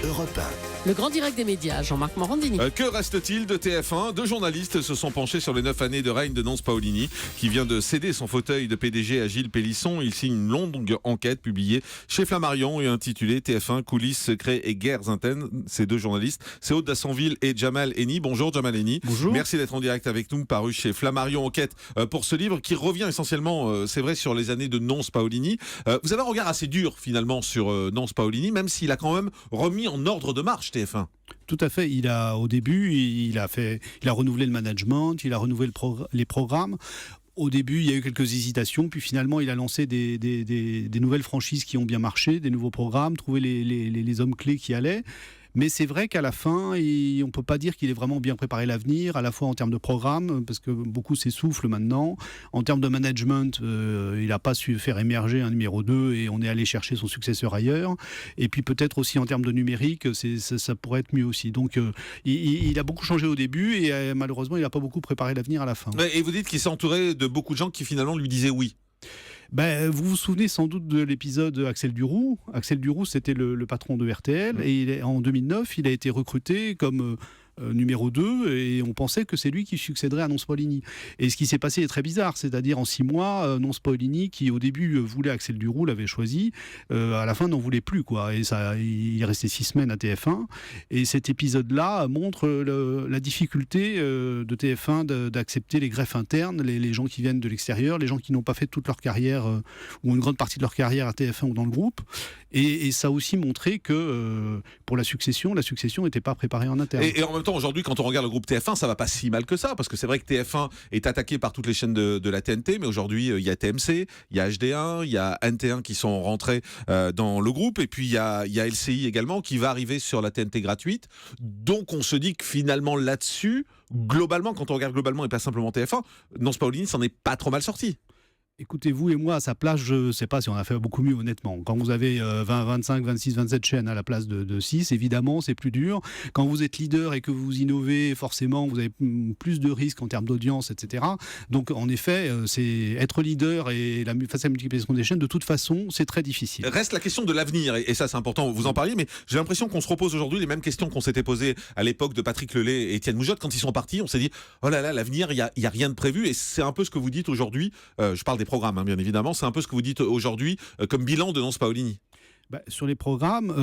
Europe 1. Le grand direct des médias, Jean-Marc Morandini. Que reste-t-il de TF1 ? Deux journalistes se sont penchés sur les 9 années de règne de Nonce Paolini, qui vient de céder son fauteuil de PDG à Gilles Pélisson. Il signe une longue enquête publiée chez Flammarion et intitulée TF1 coulisses, secrets et guerres internes. Ces deux journalistes, c'est Aude Dassonville et Jamal Eni. Bonjour Jamal Eni. Bonjour. Merci d'être en direct avec nous, paru chez Flammarion Enquête pour ce livre qui revient essentiellement, c'est vrai, sur les années de Nonce Paolini. Vous avez un regard assez dur finalement sur Nonce Paolini, même s'il a quand même remis en ordre de marche TF1. Tout à fait. Au début, il a renouvelé le management, il a renouvelé les programmes. Au début, il y a eu quelques hésitations, puis finalement, il a lancé des nouvelles franchises qui ont bien marché, des nouveaux programmes, trouvé les hommes clés qui allaient. Mais c'est vrai qu'à la fin, on ne peut pas dire qu'il ait vraiment bien préparé l'avenir, à la fois en termes de programme, parce que beaucoup s'essoufflent maintenant. En termes de management, il n'a pas su faire émerger un numéro 2 et on est allé chercher son successeur ailleurs. Et puis peut-être aussi en termes de numérique, ça pourrait être mieux aussi. Donc il a beaucoup changé au début et malheureusement, il n'a pas beaucoup préparé l'avenir à la fin. Et vous dites qu'il s'est entouré de beaucoup de gens qui finalement lui disaient oui. Vous vous souvenez sans doute de l'épisode Axel Duroux. Axel Duroux, c'était le patron de RTL. Et en 2009, il a été recruté comme numéro 2 et on pensait que c'est lui qui succéderait à Nonce Paolini. Et ce qui s'est passé est très bizarre, c'est-à-dire en 6 mois, Nonce Paolini, qui au début voulait Axel Duroux, l'avait choisi, à la fin n'en voulait plus, quoi. Et ça, il est resté 6 semaines à TF1. Et cet épisode-là montre la difficulté de TF1 d'accepter les greffes internes, les gens qui viennent de l'extérieur, les gens qui n'ont pas fait toute leur carrière ou une grande partie de leur carrière à TF1 ou dans le groupe. Et ça a aussi montré que pour la succession n'était pas préparée en interne. Et en même temps, aujourd'hui, quand on regarde le groupe TF1, ça va pas si mal que ça, parce que c'est vrai que TF1 est attaqué par toutes les chaînes de la TNT, mais aujourd'hui, il y a TMC, il y a HD1, il y a NT1 qui sont rentrés dans le groupe, et puis il y a LCI également qui va arriver sur la TNT gratuite. Donc on se dit que finalement là-dessus, globalement, quand on regarde globalement et pas simplement TF1, Nonce Paolini s'en est pas trop mal sorti. Écoutez, vous et moi, à sa place, je ne sais pas si on a fait beaucoup mieux, honnêtement. Quand vous avez 20, 25, 26, 27 chaînes à la place de 6, évidemment, c'est plus dur. Quand vous êtes leader et que vous innovez, forcément, vous avez plus de risques en termes d'audience, etc. Donc, en effet, c'est être leader et face à la multiplication des chaînes, de toute façon, c'est très difficile. Reste la question de l'avenir, et ça, c'est important, vous en parliez, mais j'ai l'impression qu'on se repose aujourd'hui les mêmes questions qu'on s'était posées à l'époque de Patrick Lelay et Étienne Moujotte. Quand ils sont partis, on s'est dit, oh là là, l'avenir, il y a rien de prévu, et c'est un peu ce que vous dites aujourd'hui. Je parle des programmes, bien évidemment, c'est un peu ce que vous dites aujourd'hui comme bilan de Nonce Paolini. Sur les programmes,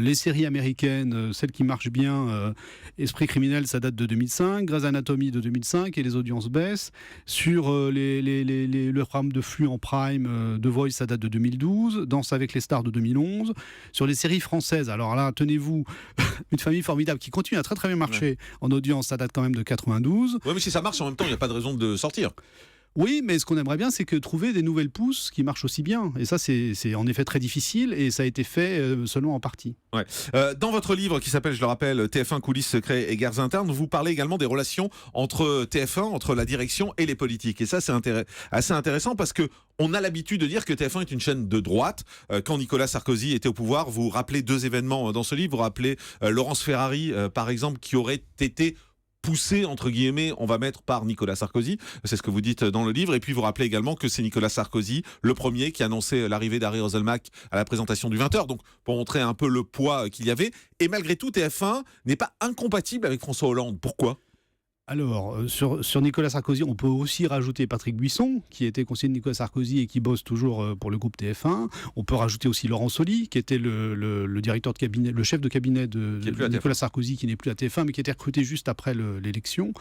les séries américaines, celles qui marchent bien, Esprit criminel, ça date de 2005, Grey's Anatomy de 2005 et les audiences baissent. Sur le programme de flux en prime, The Voice, ça date de 2012, Danse avec les stars de 2011. Sur les séries françaises, alors là, tenez-vous, Une famille formidable qui continue à très très bien marcher en audience, ça date quand même de 92. Oui, mais si ça marche en même temps, il n'y a pas de raison de sortir. Oui, mais ce qu'on aimerait bien, c'est que trouver des nouvelles pousses qui marchent aussi bien. Et ça, c'est en effet très difficile et ça a été fait seulement en partie. Ouais. Dans votre livre qui s'appelle, je le rappelle, TF1 coulisses, secrets et guerres internes, vous parlez également des relations entre TF1, entre la direction et les politiques. Et ça, c'est assez intéressant parce que on a l'habitude de dire que TF1 est une chaîne de droite. Quand Nicolas Sarkozy était au pouvoir, vous rappelez 2 événements dans ce livre. Vous rappelez Laurence Ferrari, par exemple, qui aurait été poussé, entre guillemets, on va mettre par Nicolas Sarkozy. C'est ce que vous dites dans le livre. Et puis vous rappelez également que c'est Nicolas Sarkozy, le premier, qui annonçait l'arrivée d'Harry Roselmack à la présentation du 20h. Donc pour montrer un peu le poids qu'il y avait. Et malgré tout, TF1 n'est pas incompatible avec François Hollande. Pourquoi ? Alors, sur Nicolas Sarkozy, on peut aussi rajouter Patrick Buisson, qui était conseiller de Nicolas Sarkozy et qui bosse toujours pour le groupe TF1. On peut rajouter aussi Laurent Soli, qui était le directeur de cabinet, le chef de cabinet de Nicolas Sarkozy, qui n'est plus à TF1, mais qui était recruté juste après l'élection.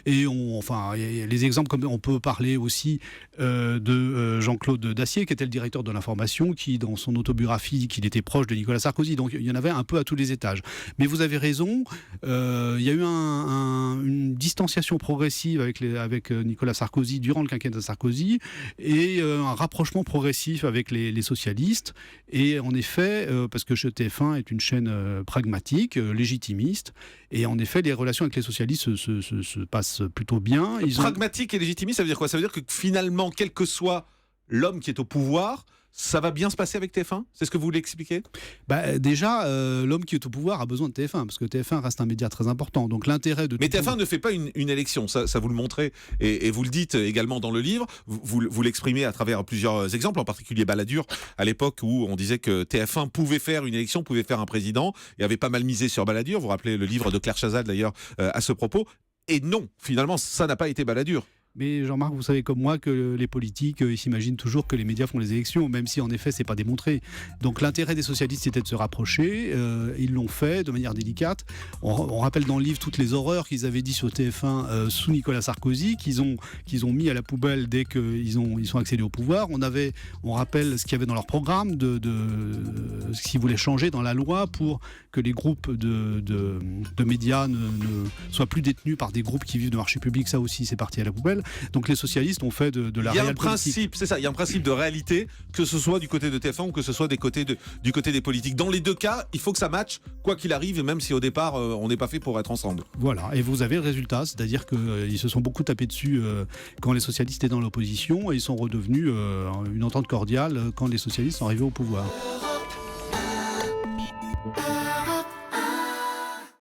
Et y a les exemples, comme on peut parler aussi de Jean-Claude Dacier, qui était le directeur de l'information, qui, dans son autobiographie, dit qu'il était proche de Nicolas Sarkozy. Donc, il y en avait un peu à tous les étages. Mais vous avez raison, il y a eu une distanciation progressive avec Nicolas Sarkozy durant le quinquennat de Sarkozy et un rapprochement progressif avec les socialistes. Et en effet, parce que TF1 est une chaîne pragmatique, légitimiste, et en effet, les relations avec les socialistes se passent plutôt bien. Pragmatique et légitimiste, ça veut dire quoi ? Ça veut dire que finalement, quel que soit l'homme qui est au pouvoir, Ça va bien se passer avec TF1 ? C'est ce que vous voulez expliquer ? Déjà, l'homme qui est au pouvoir a besoin de TF1, parce que TF1 reste un média très important. Donc l'intérêt de... Mais TF1 ne fait pas une élection, ça vous le montrez, et vous le dites également dans le livre, vous l'exprimez à travers plusieurs exemples, en particulier Balladur, à l'époque où on disait que TF1 pouvait faire une élection, pouvait faire un président, et avait pas mal misé sur Balladur, vous rappelez le livre de Claire Chazal d'ailleurs à ce propos, et non, finalement ça n'a pas été Balladur. Mais Jean-Marc, vous savez comme moi que les politiques ils s'imaginent toujours que les médias font les élections, même si en effet c'est pas démontré. Donc l'intérêt des socialistes c'était de se rapprocher, ils l'ont fait de manière délicate. On rappelle dans le livre toutes les horreurs qu'ils avaient dit sur TF1 sous Nicolas Sarkozy, qu'ils ont mis à la poubelle dès qu'ils sont accédés au pouvoir. On rappelle ce qu'il y avait dans leur programme, ce qu'ils voulaient changer dans la loi pour que les groupes de médias ne soient plus détenus par des groupes qui vivent de marché public. Ça aussi c'est parti à la poubelle. Donc les socialistes ont fait de la réelle politique. Il y a un principe de réalité, que ce soit du côté de TF1 ou que ce soit du côté des politiques. Dans les deux cas, il faut que ça matche, quoi qu'il arrive, et même si au départ, on n'est pas fait pour être ensemble. Voilà, et vous avez le résultat, c'est-à-dire qu'ils se sont beaucoup tapés dessus quand les socialistes étaient dans l'opposition, et ils sont redevenus une entente cordiale quand les socialistes sont arrivés au pouvoir.